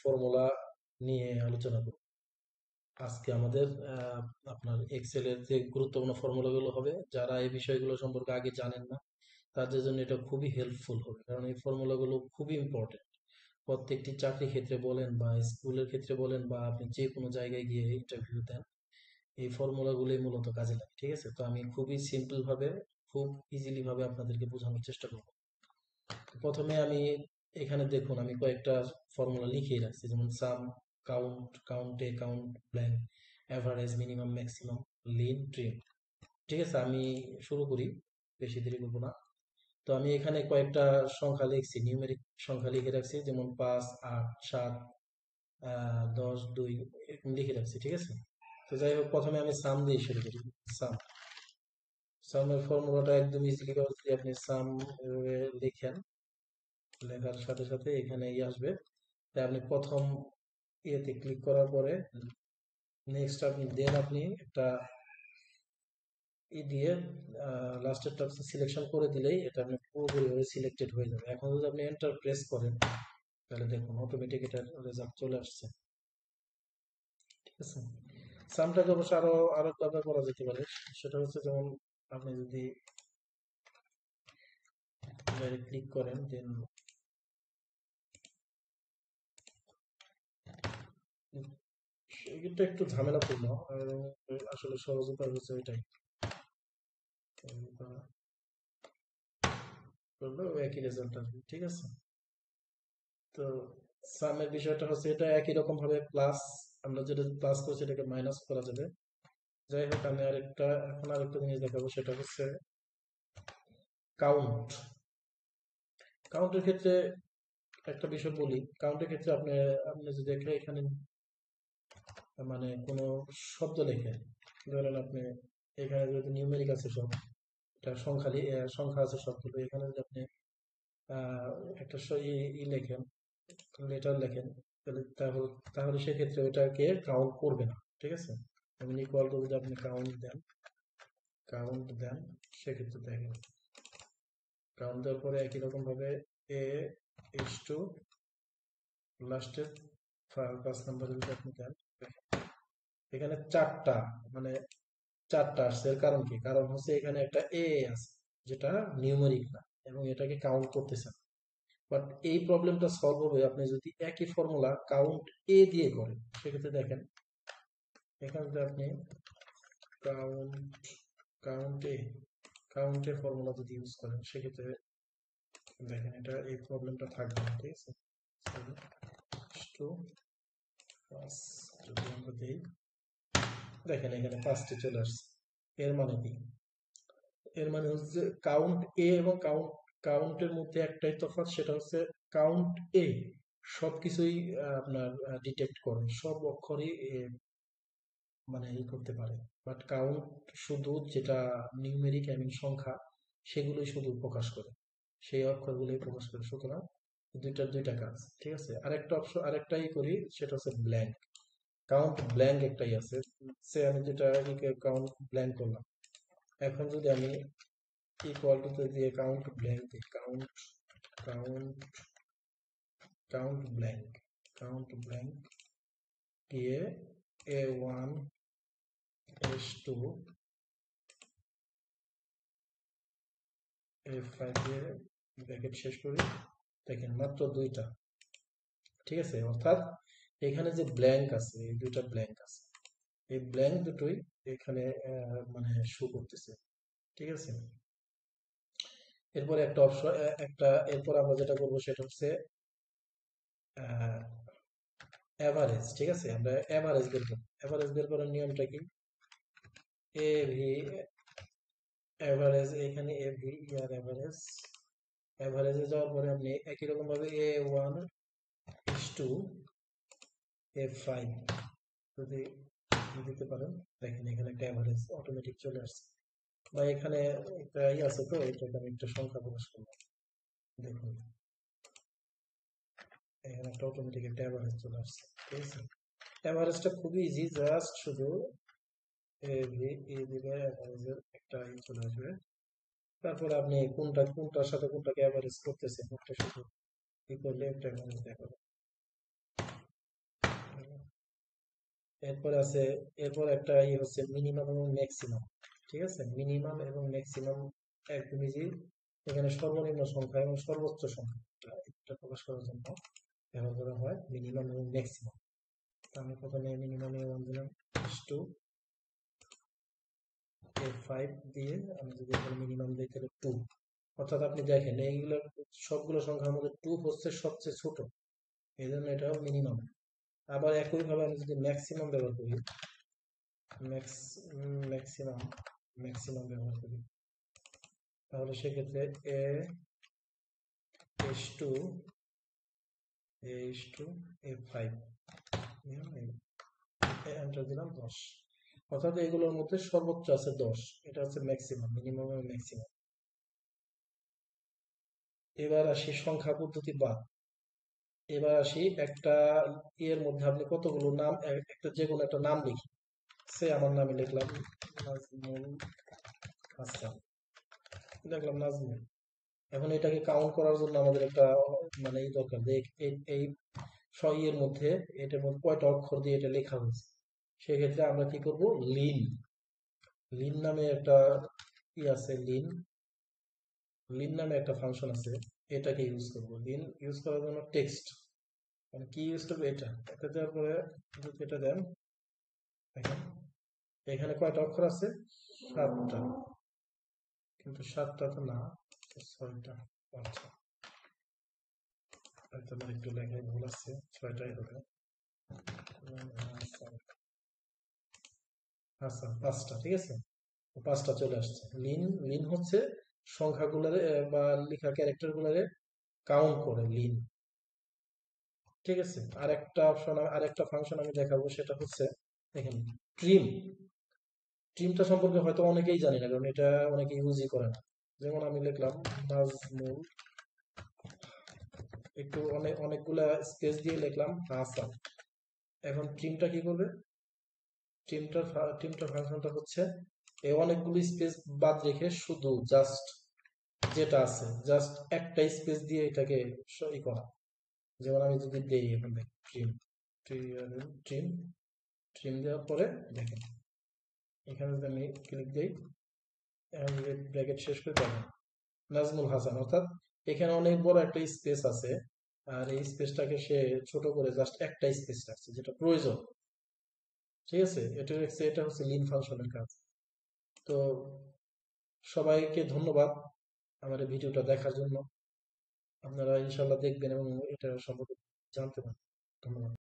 Formula নিয়ে আলোচনা করব আজকে আমাদের। আপনার এক্সেলের যে গুরুত্বপূর্ণ ফর্মুলাগুলো হবে, যারা এই বিষয়গুলো সম্পর্কে আগে জানেন না তাদের জন্য এটা খুবই হেল্পফুল হবে, কারণ এই ফর্মুলাগুলো খুবই ইম্পর্টেন্ট। প্রত্যেকটি চাকরি ক্ষেত্রে বলেন বা স্কুলের ক্ষেত্রে বলেন বা আপনি যে কোনো জায়গায় গিয়ে ইন্টারভিউ দেন, এই ফর্মুলাগুলোই মূলত কাজে লাগে। ঠিক আছে, তো আমি খুবই সিম্পল ভাবে, খুব ইজিলি ভাবে আপনাদেরকে বোঝানোর চেষ্টা করব। প্রথমে আমি এখানে দেখুন, আমি কয়েকটা ফর্মুলা লিখিয়ে রাখছি, যেমন সাম, কাউন্ট, কাউন্টে, count blank, average, minimum, maximum, len, trim. ঠিক আছে, আমি শুরু করি, বেশি দেরি করবো না। তো আমি এখানে কয়েকটা সংখ্যা লিখছি, নিউমেরিক সংখ্যা লিখে রাখছি, যেমন 5, 8, 7, 10, 2 এরকম লিখে রাখছি। ঠিক আছে, তো যাই হোক, প্রথমে আমি সাম দিয়ে শুরু করি। সাম, সামের ফর্মুলাটা একদম ইজিলি করে যদি আপনি সাম লিখেন, লেখার সাথে সাথে এখানে আসবে। তাই আপনি প্রথম ইয়েতে ক্লিক করার পরে নেক্সট আপনি একটা দিয়ে লাস্টেরটা সিলেকশন করে দিলেই এটা আপনি পুরোপুরি সিলেক্টেড হয়ে যাবে। এখন যদি আপনি এন্টার প্রেস করেন, তাহলে দেখুন অটোমেটিক এটার রেজাল্ট চলে আসছে। ঠিক আছে, সামটাকে অবশ্য আরো ভাবে করা যেতে পারে। সেটা হচ্ছে, যেমন আপনি যদি ক্লিক করেন, দেন এটা একটু ঝামেলাপূর্ণ, আসলে সহজ উপায় হচ্ছে এটাই, করলেও একই রেজাল্ট আসবে। ঠিক আছে, তো সামের বিষয়টা হচ্ছে এটা একই রকম ভাবে প্লাস, আমরা যেটা প্লাস করছি এটাকে মাইনাস করা যাবে। যাই হোক, আমি আরেকটা জিনিস দেখাবো, সেটা হচ্ছে কাউন্ট। কাউন্টের ক্ষেত্রে একটা বিষয় বলি, কাউন্টের ক্ষেত্রে আপনি আপনি যদি এখানে মানে কোনো শব্দ লেখেন, ধরেন আপনি এখানে যদি নিউমেরিক আছে সব, এটা সংখ্যা আছে সবগুলো, এখানে যদি আপনি আহ, একটা লেখেন, লেটার লেখেন, তাহলে সেক্ষেত্রে ওটাকে কাউন্ট করবে না। ঠিক আছে, যেমন ইকুয়াল টু যদি আপনি কাউন্ট দেন, সেক্ষেত্রে দেখেন কাউন্ট দেওয়ার পরে একই রকম ভাবে এ এস টু লাস্টের 5 নাম্বার যদি আপনি দেন, এখানে চারটা, মানে চারটা আসছে। এর কারণ কি? কারণ হচ্ছে এখানে একটা এ আছে, যেটা নিউমেরিক না এবং এটাকে কাউন্ট করতেছে না। বাট এই প্রবলেমটা সলভ হবে আপনি যদি একই ফর্মুলা কাউন্ট এ দিয়ে করেন। সেক্ষেত্রে দেখেন, এখানে যদি আপনি কাউন্ট কাউন্টে কাউন্টে ফর্মুলা যদি ইউজ করেন, সেক্ষেত্রে দেখেন এটা এই প্রবলেমটা থাকবে না। ঠিক আছে, টু পাঁচ যদি আমরা দিই, দেখেন এখানে 5টি চলে আসছে। এর মানে কি? এর মানে হচ্ছে কাউন্ট এ এবং কাউন্টের মধ্যে একটাই তফাৎ, সেটা হচ্ছে কাউন্ট এ সবকিছুই আপনার ডিটেক্ট করে, সব অক্ষরই মানে করতে পারে। বাট কাউন্ট শুধু যেটা নিউমেরিক এবং সংখ্যা, সেগুলোই শুধু প্রকাশ করে, সেই অক্ষরগুলোই প্রকাশ করে। সুতরাং দুইটার দুইটা কাজ। ঠিক আছে, আরেকটা অপশন, আরেকটাই করি, সেটা হচ্ছে ব্ল্যাঙ্ক। কাউন্ট ব্ল্যাঙ্ক একটাই আছে, সে আমি যেটা কাউন্ট ব্ল্যাঙ্ক করলাম। এখন যদি আমি ইকুয়াল টু দিয়ে কাউন্ট ব্ল্যাঙ্ক দিই, কাউন্ট কাউন্ট ব্ল্যাঙ্ক দিয়ে A1 S2 A5 দিয়ে ব্র্যাকেট শেষ করি, দেখেন মাত্র দুইটা। ঠিক আছে, অর্থাৎ এখানে যে ব্ল্যাঙ্ক আছে, এই দুইটা ব্ল্যাঙ্ক আছে, এই ব্ল্যাঙ্ক দুটোই এখানে মানে শো করতেছে। ঠিক আছে, এরপরে একটা অপশন, এরপর আমরা যেটা করবো সেটা হচ্ছে এভারেজ। ঠিক আছে, আমরা এভারেজ বের করবো। এভারেজ বের করার নিয়মটা কি? এ ভি এভারেজ, এখানে এ ভি ইয়ার এভারেজ, এভারেজে যাওয়ার পরে আপনি একই রকম ভাবে A1 S2 A5 যদি দিতে পারেন, দেখেন এখানে একটা এভারেজ অটোমেটিক চলে আসছে। বা এখানে একটা আছে, তো এটাকে আমি একটা সংখ্যা প্রকাশ করলাম, দেখুন এখানে একটা অটোমেটিক একটা এভারেজ চলে আসছে। ঠিক আছে, এভারেজটা খুবই ইজি, জাস্ট শুধু এ দিলে এভারেজের একটা চলে আসবে। তারপরে আপনি কোনটার সাথে কোনটাকে এভারেজ করতেছেন, ওটা শুধু কি করলে একটা এভারেজ দেখাবে। এরপরে আছে, এরপর একটা হচ্ছে মিনিমাম এবং ম্যাক্সিমাম। ঠিক আছে, মিনিমাম এবং ম্যাক্সিমাম একদম ইজি। এখানে সর্বনিম্ন সংখ্যা এবং সর্বোচ্চ সংখ্যা এটা প্রকাশ করার জন্য ব্যবহার করা হয় মিনিমাম এবং ম্যাক্সিমাম। আমি প্রথমে মিনিমাম এবং দিলাম টু ফাইভ দিয়ে, আমি যদি এখানে মিনিমাম দিই তাহলে টু। অর্থাৎ আপনি দেখেন এইগুলো সবগুলো সংখ্যার মধ্যে টু হচ্ছে সবচেয়ে ছোট, এই জন্য এটা মিনিমাম। আবার একইভাবে আমি যদি ম্যাক্সিমাম ব্যবহার করি, ম্যাক্স ম্যাক্সিমাম ম্যাক্সিমাম ব্যবহার করি, তাহলে সেক্ষেত্রে A S to A five enter দিলাম 10। অর্থাৎ এগুলোর মধ্যে সর্বোচ্চ আছে 10, এটা হচ্ছে ম্যাক্সিমাম, মিনিমাম এবং ম্যাক্সিমাম। এবার আসি সংখ্যা পদ্ধতি বাদ। এবার আসি একটা এর মধ্যে আপনি কতগুলো নাম, একটা যে কোনো একটা নাম লিখি। সে আমার নামে লিখলাম নাজমুল হাসান, লিখলাম নাজমুল। এখন এটাকে কাউন্ট করার জন্য আমাদের একটা মানে এই দরকার যে এই এর মধ্যে, এটার মধ্যে কয়টা অক্ষর দিয়ে এটা লেখা হয়েছে। সেক্ষেত্রে আমরা কি করব, লিন লিন নামে একটা আছে, লিন লিন নামে একটা ফাংশন আছে, এটাকে ইউজ করব। লিন ইউজ করার জন্য টেক্সট মানে কি ইউজ করবো, এটা দেওয়ার পরে যদি এটা দেন, দেখেন এখানে কয়টা অক্ষর আছে, 7টা। কিন্তু 7টা তো না, 6টা। আচ্ছা, হয়তো আমার একটু লেখায় ভুল আছে, 6টাই হবে। আচ্ছা 5টা, ঠিক আছে, 5টা চলে আসছে। লিন লিন হচ্ছে সংখ্যাগুলোরে বা লেখা ক্যারেক্টার গুলারে কাউন্ট করে লিন। ঠিক আছে, আরেকটা অপশন, আরেকটা ফাংশন আমি দেখাবো, সেটা হচ্ছে দেখেন ট্রিম। ট্রিমটা সম্পর্কে হয়তো অনেকেই জানি না, কারণ এটা অনেকে ইউজই করে না। যেমন আমি লিখলাম নাজমুল, একটু অনেকগুলা স্পেস দিয়ে লিখলাম হাসান। এখন ট্রিমটা কি করবে, ট্রিমটার ফাংশনটা হচ্ছে এই অনেকগুলো স্পেস বাদ রেখে শুধু জাস্ট যেটা আছে জাস্ট একটা স্পেস দিয়ে এটাকে ই করা। যেমন আমি যদি দেই এখানে ট্রিম ট্রিম ট্রিম দেওয়ার পরে দেখেন এখানে যদি আমি ক্লিক দিই, ব্র্যাকেট শেষ করে দেখেন নাজমুল হাসান। অর্থাৎ এখানে অনেক বড় একটা স্পেস আছে, আর এই স্পেসটাকে সে ছোট করে জাস্ট একটা স্পেস রাখছে যেটা প্রয়োজন। ঠিক আছে, এটা হচ্ছে লিন ফাংশনের কাজ। তো সবাইকে ধন্যবাদ আমার এই ভিডিওটা দেখার জন্য। আপনারা ইনশাল্লাহ দেখবেন এবং এটা সম্পর্কে জানতে পারবেন। ধন্যবাদ।